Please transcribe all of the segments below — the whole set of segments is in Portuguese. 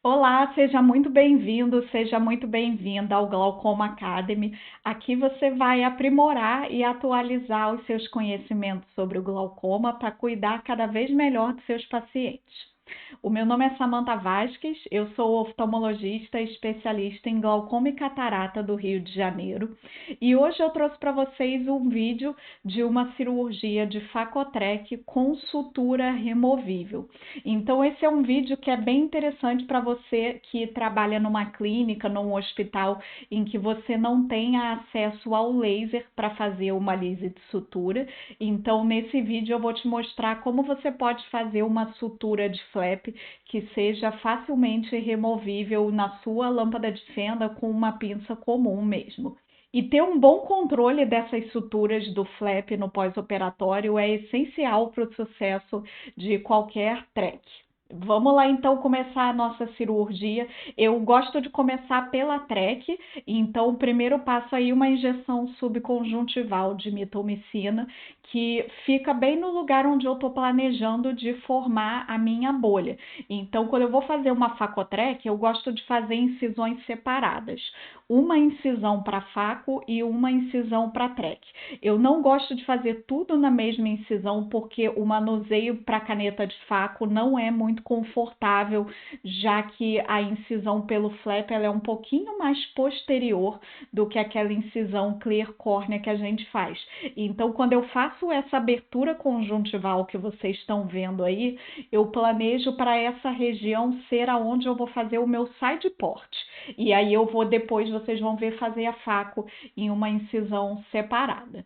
Olá, seja muito bem-vindo, seja muito bem-vinda ao Glaucoma Academy. Aqui você vai aprimorar e atualizar os seus conhecimentos sobre o glaucoma para cuidar cada vez melhor dos seus pacientes. O meu nome é Samantha Vasques, eu sou oftalmologista especialista em glaucoma e catarata do Rio de Janeiro e hoje eu trouxe para vocês um vídeo de uma cirurgia de Phacotrec com sutura removível. Então esse é um vídeo que é bem interessante para você que trabalha numa clínica, num hospital em que você não tenha acesso ao laser para fazer uma lise de sutura. Então nesse vídeo eu vou te mostrar como você pode fazer uma sutura de flap que seja facilmente removível na sua lâmpada de fenda com uma pinça comum mesmo. E ter um bom controle dessas suturas do flap no pós-operatório é essencial para o sucesso de qualquer TREC. Vamos lá então começar a nossa cirurgia. Eu gosto de começar pela TREC, então o primeiro passo aí é uma injeção subconjuntival de mitomicina, que fica bem no lugar onde eu estou planejando de formar a minha bolha. Então, quando eu vou fazer uma Phacotrec, eu gosto de fazer incisões separadas. Uma incisão para faco e uma incisão para trec. Eu não gosto de fazer tudo na mesma incisão porque o manuseio para caneta de faco não é muito confortável, já que a incisão pelo flap ela é um pouquinho mais posterior do que aquela incisão clear córnea que a gente faz. Então, quando eu faço essa abertura conjuntival que vocês estão vendo aí, eu planejo para essa região ser aonde eu vou fazer o meu side port. E aí eu vou depois, vocês vão ver fazer a faco em uma incisão separada.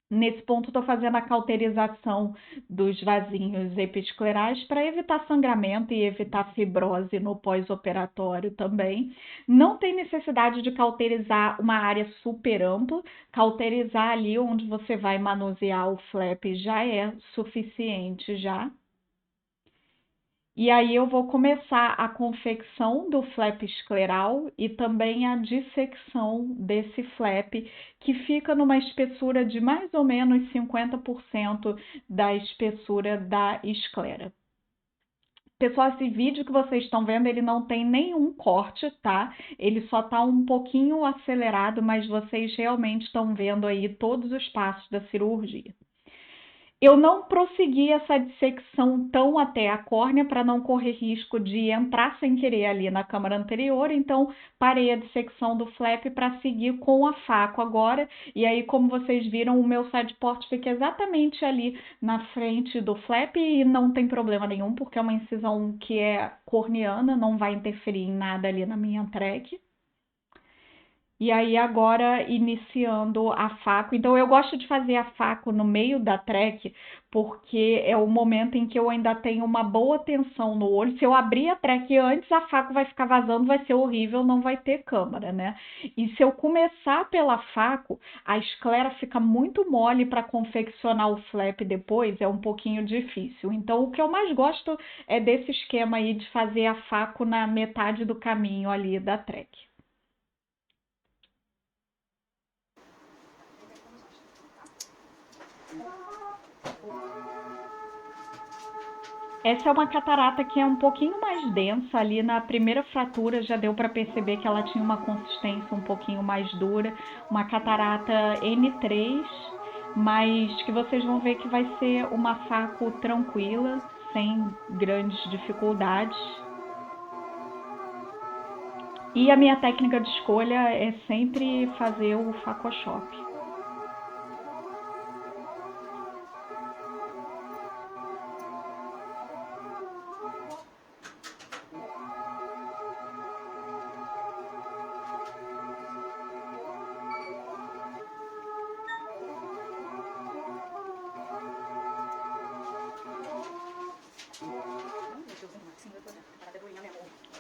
Nesse ponto, estou fazendo a cauterização dos vasinhos episclerais para evitar sangramento e evitar fibrose no pós-operatório também. Não tem necessidade de cauterizar uma área super ampla, cauterizar ali onde você vai manusear o flap já é suficiente já. E aí eu vou começar a confecção do flap escleral e também a dissecção desse flap, que fica numa espessura de mais ou menos 50% da espessura da esclera. Pessoal, esse vídeo que vocês estão vendo, ele não tem nenhum corte, tá? Ele só tá um pouquinho acelerado, mas vocês realmente estão vendo aí todos os passos da cirurgia. Eu não prossegui essa dissecção tão até a córnea para não correr risco de entrar sem querer ali na câmara anterior, então parei a dissecção do flap para seguir com a faco agora. E aí, como vocês viram, o meu side port fica exatamente ali na frente do flap e não tem problema nenhum, porque é uma incisão que é corneana, não vai interferir em nada ali na minha track. E aí agora iniciando a faco. Então eu gosto de fazer a faco no meio da track, porque é o momento em que eu ainda tenho uma boa tensão no olho. Se eu abrir a track antes, a faco vai ficar vazando, vai ser horrível, não vai ter câmara, né? E se eu começar pela faco, a esclera fica muito mole para confeccionar o flap depois, é um pouquinho difícil. Então o que eu mais gosto é desse esquema aí de fazer a faco na metade do caminho ali da track. Essa é uma catarata que é um pouquinho mais densa, ali na primeira fratura já deu para perceber que ela tinha uma consistência um pouquinho mais dura, uma catarata N3, mas que vocês vão ver que vai ser uma faco tranquila, sem grandes dificuldades. E a minha técnica de escolha é sempre fazer o Phacoshop.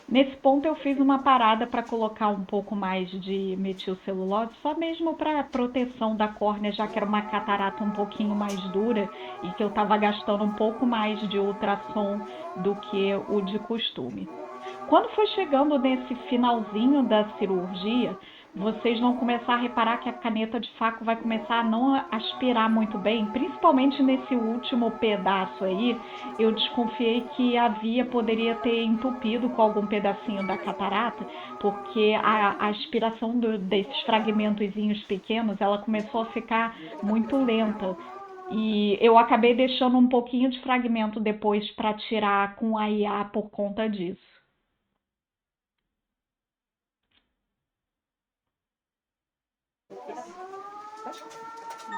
Nesse ponto eu fiz uma parada para colocar um pouco mais de metilcelulose, só mesmo para proteção da córnea, já que era uma catarata um pouquinho mais dura e que eu estava gastando um pouco mais de ultrassom do que o de costume. Quando foi chegando nesse finalzinho da cirurgia, vocês vão começar a reparar que a caneta de faco vai começar a não aspirar muito bem, principalmente nesse último pedaço aí. Eu desconfiei que a via poderia ter entupido com algum pedacinho da catarata, porque a aspiração desses fragmentozinhos pequenos, ela começou a ficar muito lenta. E eu acabei deixando um pouquinho de fragmento depois para tirar com a IA por conta disso.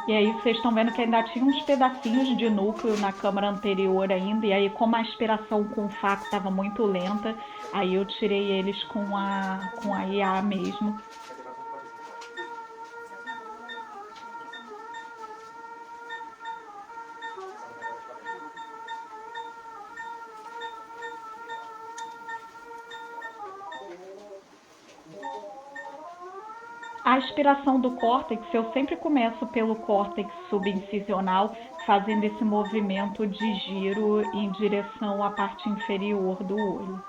E aí vocês estão vendo que ainda tinha uns pedacinhos de núcleo na câmara anterior ainda, e aí como a aspiração com o faco estava muito lenta, aí eu tirei eles com a IA mesmo. A aspiração do córtex, eu sempre começo pelo córtex subincisional, fazendo esse movimento de giro em direção à parte inferior do olho.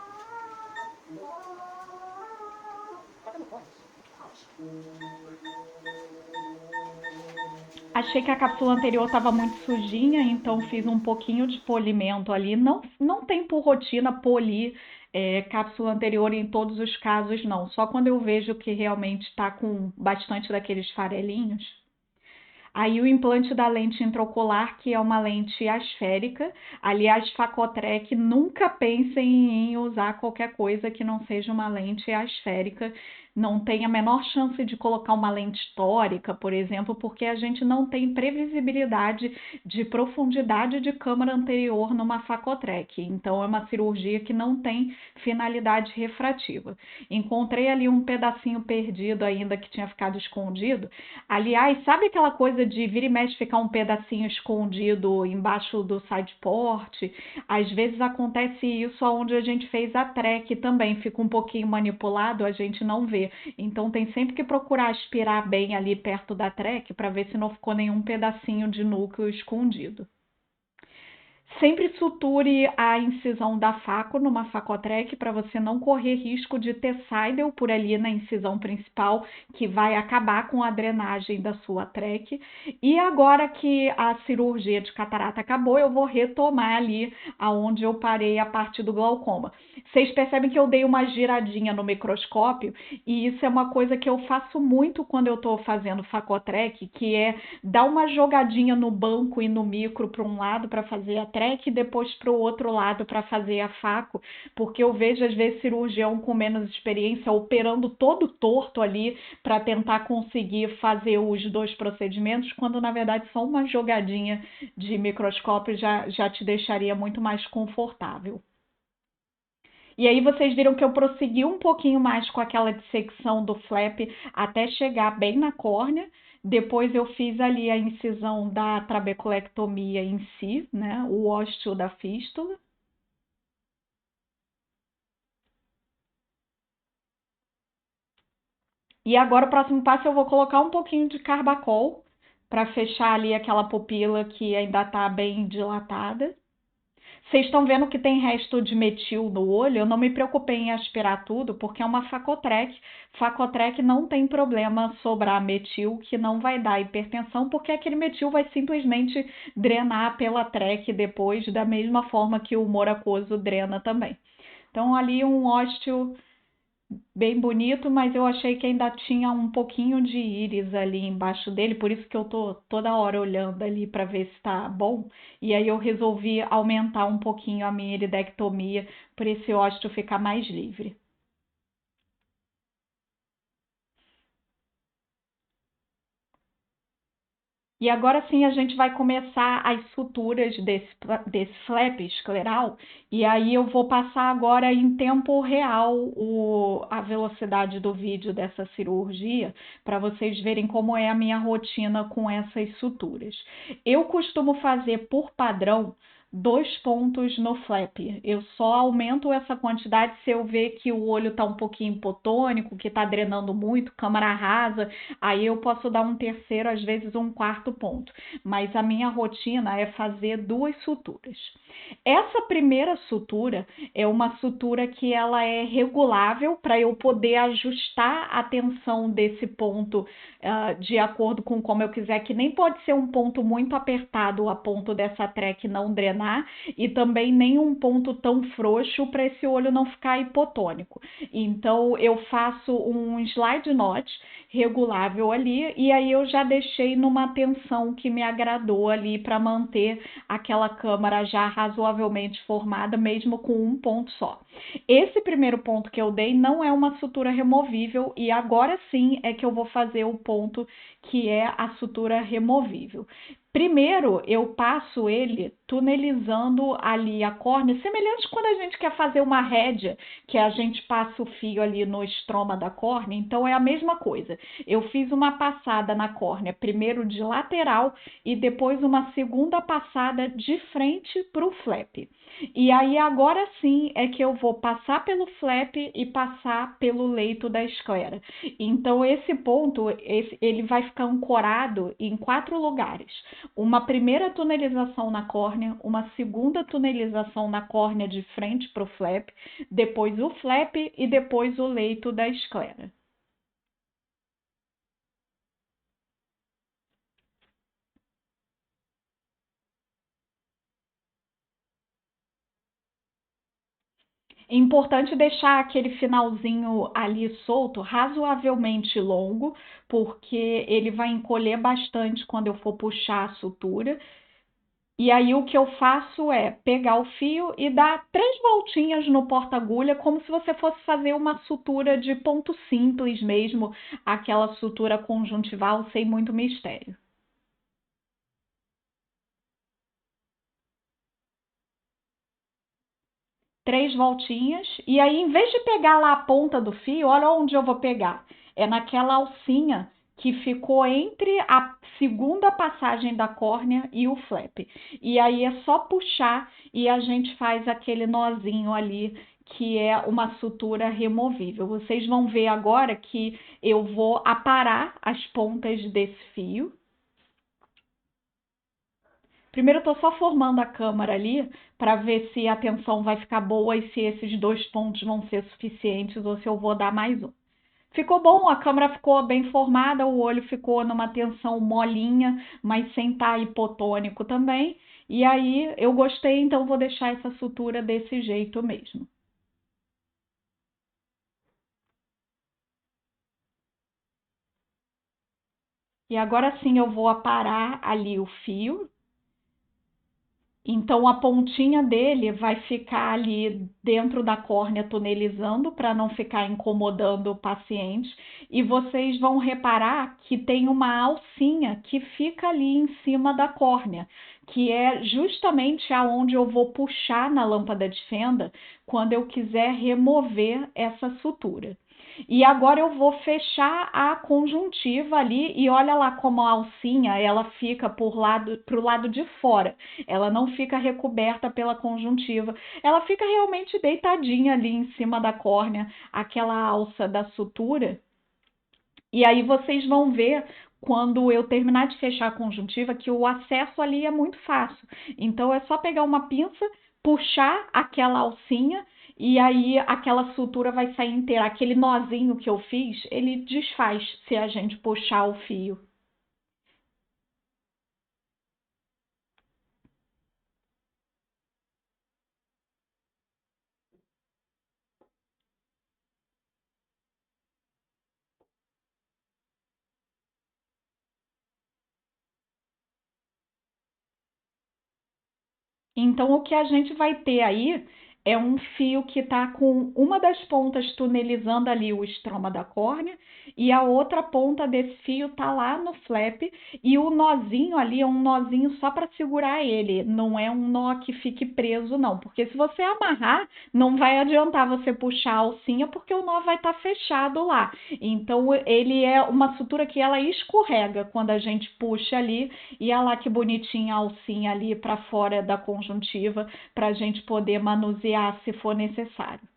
Achei que a cápsula anterior estava muito sujinha, então fiz um pouquinho de polimento ali. Não, não tem por rotina polir cápsula anterior em todos os casos, não. Só quando eu vejo que realmente está com bastante daqueles farelinhos. Aí o implante da lente intraocular, que é uma lente asférica. Aliás, Facotrec, nunca pensem em usar qualquer coisa que não seja uma lente asférica. Não tem a menor chance de colocar uma lente tórica, por exemplo, porque a gente não tem previsibilidade de profundidade de câmara anterior numa Facotrec. Então, é uma cirurgia que não tem finalidade refrativa. Encontrei ali um pedacinho perdido ainda que tinha ficado escondido. Aliás, sabe aquela coisa de vira e mexe ficar um pedacinho escondido embaixo do side port? Às vezes acontece isso onde a gente fez a track também, fica um pouquinho manipulado, a gente não vê. Então tem sempre que procurar aspirar bem ali perto da track para ver se não ficou nenhum pedacinho de núcleo escondido. Sempre suture a incisão da faco numa facotrec para você não correr risco de ter Seidel por ali na incisão principal, que vai acabar com a drenagem da sua trec. E agora que a cirurgia de catarata acabou, eu vou retomar ali aonde eu parei a parte do glaucoma. Vocês percebem que eu dei uma giradinha no microscópio, e isso é uma coisa que eu faço muito quando eu estou fazendo facotrec, que é dar uma jogadinha no banco e no micro para um lado para fazer a track e depois para o outro lado para fazer a faco, porque eu vejo às vezes cirurgião com menos experiência operando todo torto ali para tentar conseguir fazer os dois procedimentos, quando na verdade só uma jogadinha de microscópio já te deixaria muito mais confortável. E aí vocês viram que eu prossegui um pouquinho mais com aquela dissecção do flap até chegar bem na córnea. Depois eu fiz ali a incisão da trabeculectomia em si, né? O ósteo da fístula. E agora o próximo passo eu vou colocar um pouquinho de carbacol para fechar ali aquela pupila que ainda está bem dilatada. Vocês estão vendo que tem resto de metil no olho? Eu não me preocupei em aspirar tudo, porque é uma Facotrec. Facotrec não tem problema sobrar metil, que não vai dar hipertensão, porque aquele metil vai simplesmente drenar pela trec depois, da mesma forma que o humor aquoso drena também. Então, ali um ósteo bem bonito, mas eu achei que ainda tinha um pouquinho de íris ali embaixo dele, por isso que eu tô toda hora olhando ali para ver se tá bom. E aí eu resolvi aumentar um pouquinho a minha iridectomia para esse ósteo ficar mais livre. E agora sim a gente vai começar as suturas desse flap escleral, e aí eu vou passar agora em tempo real a velocidade do vídeo dessa cirurgia, para vocês verem como é a minha rotina com essas suturas. Eu costumo fazer por padrão 2 pontos no flap. Eu só aumento essa quantidade se eu ver que o olho está um pouquinho hipotônico, que está drenando muito, câmara rasa, aí eu posso dar um terceiro, às vezes um quarto ponto. Mas a minha rotina é fazer 2 suturas. Essa primeira sutura é uma sutura que ela é regulável para eu poder ajustar a tensão desse ponto de acordo com como eu quiser, que nem pode ser um ponto muito apertado a ponto dessa track não drenar e também nem um ponto tão frouxo para esse olho não ficar hipotônico. Então eu faço um slide knot regulável ali e aí eu já deixei numa tensão que me agradou ali para manter aquela câmara já razoavelmente formada, mesmo com um ponto só. Esse primeiro ponto que eu dei não é uma sutura removível e agora sim é que eu vou fazer o ponto que é a sutura removível. Primeiro, eu passo ele tunelizando ali a córnea, semelhante quando a gente quer fazer uma rédea, que a gente passa o fio ali no estroma da córnea, então é a mesma coisa. Eu fiz uma passada na córnea, primeiro de lateral e depois uma segunda passada de frente para o flap. E aí agora sim é que eu vou passar pelo flap e passar pelo leito da esclera. Então esse ponto, ele vai ficar ancorado em 4 lugares. Uma primeira tunelização na córnea, uma segunda tunelização na córnea de frente para o flap, depois o flap e depois o leito da esclera. É importante deixar aquele finalzinho ali solto, razoavelmente longo, porque ele vai encolher bastante quando eu for puxar a sutura. E aí o que eu faço é pegar o fio e dar 3 voltinhas no porta-agulha, como se você fosse fazer uma sutura de ponto simples mesmo, aquela sutura conjuntival sem muito mistério. 3 voltinhas, e aí em vez de pegar lá a ponta do fio, olha onde eu vou pegar. É naquela alcinha que ficou entre a segunda passagem da córnea e o flap. E aí é só puxar e a gente faz aquele nozinho ali que é uma sutura removível. Vocês vão ver agora que eu vou aparar as pontas desse fio. Primeiro, eu tô só formando a câmara ali para ver se a tensão vai ficar boa e se esses 2 pontos vão ser suficientes ou se eu vou dar mais um. Ficou bom, a câmera ficou bem formada, o olho ficou numa tensão molinha, mas sem estar hipotônico também. E aí eu gostei, então vou deixar essa sutura desse jeito mesmo. E agora sim eu vou aparar ali o fio. Então a pontinha dele vai ficar ali dentro da córnea tunelizando para não ficar incomodando o paciente. E vocês vão reparar que tem uma alcinha que fica ali em cima da córnea, que é justamente aonde eu vou puxar na lâmpada de fenda quando eu quiser remover essa sutura. E agora eu vou fechar a conjuntiva ali e olha lá como a alcinha ela fica pro lado de fora. Ela não fica recoberta pela conjuntiva. Ela fica realmente deitadinha ali em cima da córnea, aquela alça da sutura. E aí vocês vão ver quando eu terminar de fechar a conjuntiva que o acesso ali é muito fácil. Então é só pegar uma pinça, puxar aquela alcinha e aí aquela sutura vai sair inteira. Aquele nozinho que eu fiz, ele desfaz se a gente puxar o fio. Então, o que a gente vai ter aí É um fio que está com uma das pontas tunelizando ali o estroma da córnea e a outra ponta desse fio está lá no flap e o nozinho ali é um nozinho só para segurar ele, não é um nó que fique preso não, porque se você amarrar, não vai adiantar você puxar a alcinha porque o nó vai estar fechado lá. Então ele é uma sutura que ela escorrega quando a gente puxa ali e olha lá que bonitinha a alcinha ali para fora da conjuntiva para a gente poder manusear se for necessário.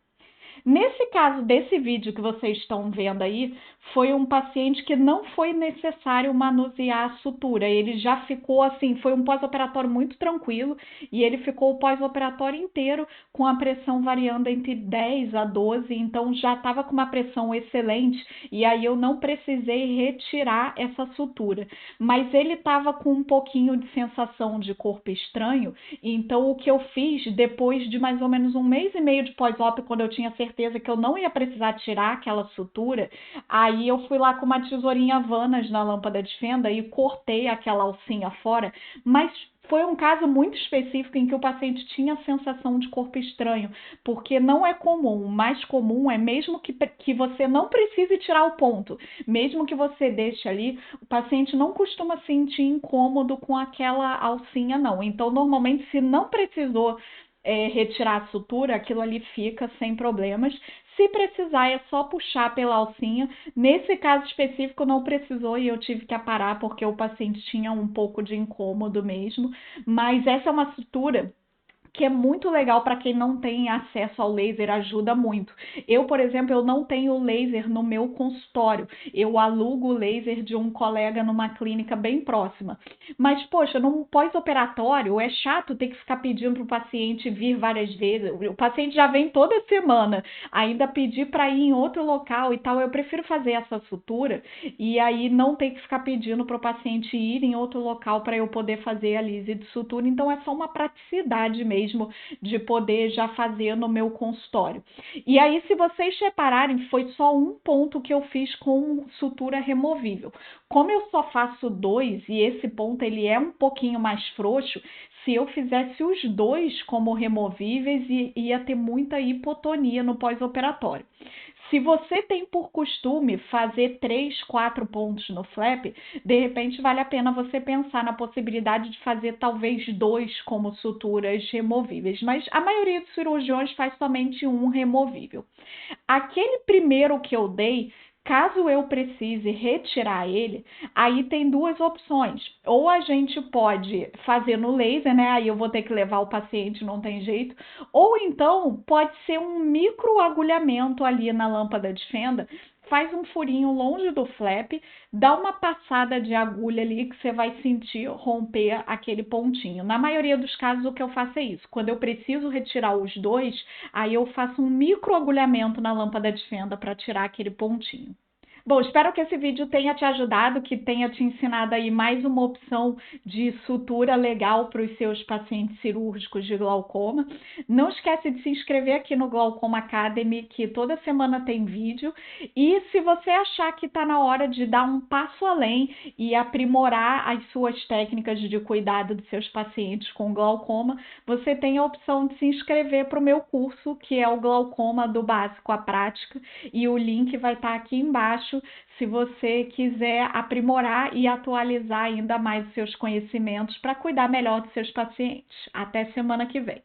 Nesse caso desse vídeo que vocês estão vendo aí, foi um paciente que não foi necessário manusear a sutura. Ele já ficou assim, foi um pós-operatório muito tranquilo e ele ficou o pós-operatório inteiro com a pressão variando entre 10 a 12, então já estava com uma pressão excelente e aí eu não precisei retirar essa sutura. Mas ele estava com um pouquinho de sensação de corpo estranho, então o que eu fiz depois de mais ou menos um mês e meio de pós-op, quando eu tinha certeza que eu não ia precisar tirar aquela sutura, aí eu fui lá com uma tesourinha Havaianas na lâmpada de fenda e cortei aquela alcinha fora, mas foi um caso muito específico em que o paciente tinha sensação de corpo estranho, porque não é comum. O mais comum é mesmo que você não precise tirar o ponto, mesmo que você deixe ali, o paciente não costuma sentir incômodo com aquela alcinha, não. Então, normalmente, se não precisou retirar a sutura, aquilo ali fica sem problemas. Se precisar, é só puxar pela alcinha. Nesse caso específico, não precisou e eu tive que aparar porque o paciente tinha um pouco de incômodo mesmo. Mas essa é uma sutura que é muito legal para quem não tem acesso ao laser, ajuda muito. Eu, por exemplo, eu não tenho laser no meu consultório. Eu alugo o laser de um colega numa clínica bem próxima. Mas, poxa, num pós-operatório é chato ter que ficar pedindo para o paciente vir várias vezes. O paciente já vem toda semana, ainda pedir para ir em outro local e tal. Eu prefiro fazer essa sutura e aí não ter que ficar pedindo para o paciente ir em outro local para eu poder fazer a lise de sutura. Então é só uma praticidade mesmo de poder já fazer no meu consultório. E aí, se vocês repararem, foi só um ponto que eu fiz com sutura removível. Como eu só faço dois e esse ponto ele é um pouquinho mais frouxo, se eu fizesse os dois como removíveis, ia ter muita hipotonia no pós-operatório. Se você tem por costume fazer 3, 4 pontos no flap, de repente vale a pena você pensar na possibilidade de fazer talvez 2 como suturas removíveis, mas a maioria dos cirurgiões faz somente um removível. Aquele primeiro que eu dei, caso eu precise retirar ele, aí tem duas opções. Ou a gente pode fazer no laser, né? Aí eu vou ter que levar o paciente, não tem jeito. Ou então pode ser um microagulhamento ali na lâmpada de fenda. Faz um furinho longe do flap, dá uma passada de agulha ali que você vai sentir romper aquele pontinho. Na maioria dos casos, o que eu faço é isso. Quando eu preciso retirar os dois, aí eu faço um microagulhamento na lâmpada de fenda para tirar aquele pontinho. Bom, espero que esse vídeo tenha te ajudado, que tenha te ensinado aí mais uma opção de sutura legal para os seus pacientes cirúrgicos de glaucoma. Não esquece de se inscrever aqui no Glaucoma Academy, que toda semana tem vídeo. E se você achar que está na hora de dar um passo além e aprimorar as suas técnicas de cuidado dos seus pacientes com glaucoma, você tem a opção de se inscrever para o meu curso, que é o Glaucoma do Básico à Prática, e o link vai estar aqui embaixo se você quiser aprimorar e atualizar ainda mais os seus conhecimentos para cuidar melhor dos seus pacientes. Até semana que vem.